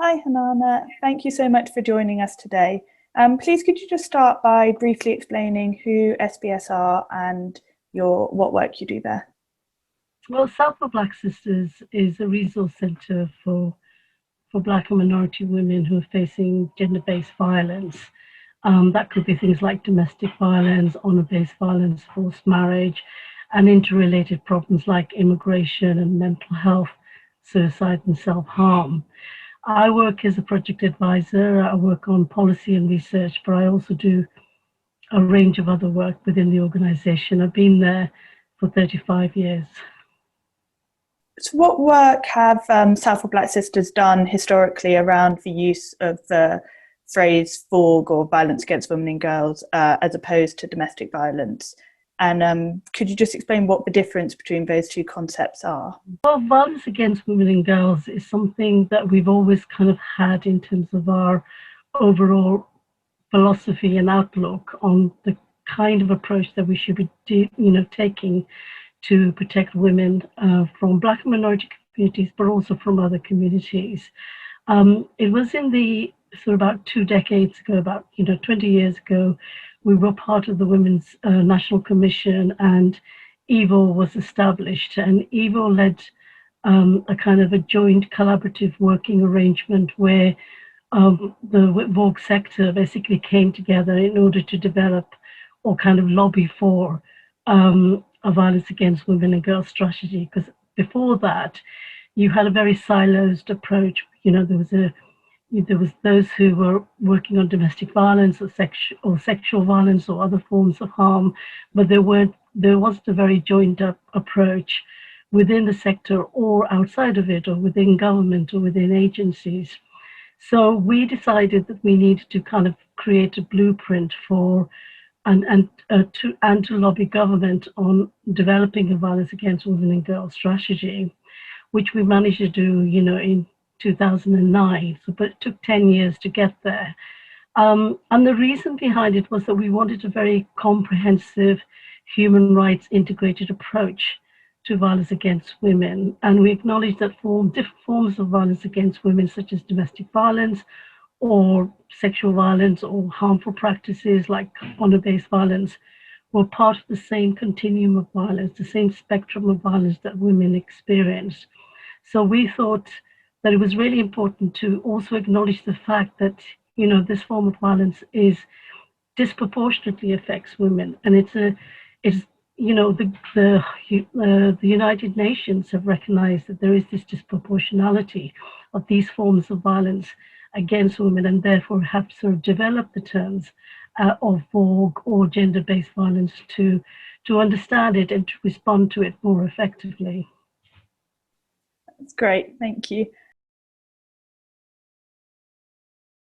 Hi, Hannana. Thank you so much for joining us today. Please, could you just start by briefly explaining who SBS are and what work you do there? Well, Southall Black Sisters is a resource centre for Black and minority women who are facing gender-based violence. That could be things like domestic violence, honour-based violence, forced marriage, and interrelated problems like immigration and mental health, suicide and self-harm. I work as a project advisor. I work on policy and research, but I also do a range of other work within the organisation. I've been there for 35 years. So what work have Southall Black Sisters done historically around the use of the phrase VAWG, or violence against women and girls, as opposed to domestic violence? And could you just explain what the difference between those two concepts are? Well, violence against women and girls is something that we've always kind of had in terms of our overall philosophy and outlook on the kind of approach that we should be taking to protect women from Black and minority communities, but also from other communities. It was in the sort of about 2 decades ago, about 20 years ago, we were part of the Women's National Commission, and EVO was established, and EVO led a kind of a joint collaborative working arrangement where the VAWG sector basically came together in order to develop or kind of lobby for a violence against women and girls strategy. Because before that, you had a very siloed approach. There was those who were working on domestic violence or sexual violence or other forms of harm, but there wasn't a very joined up approach within the sector or outside of it, or within government or within agencies. So we decided that we needed to kind of create a blueprint for to lobby government on developing a violence against women and girls strategy, which we managed to do, in 2009. But it took 10 years to get there. And the reason behind it was that we wanted a very comprehensive human rights integrated approach to violence against women. And we acknowledge that different forms of violence against women, such as domestic violence or sexual violence or harmful practices like honor-based violence, were part of the same continuum of violence, the same spectrum of violence that women experience. So we thought that it was really important to also acknowledge the fact that, this form of violence disproportionately affects women. And the United Nations have recognized that there is this disproportionality of these forms of violence against women, and therefore have sort of developed the terms of VAWG or gender-based violence to understand it and to respond to it more effectively. That's great, thank you.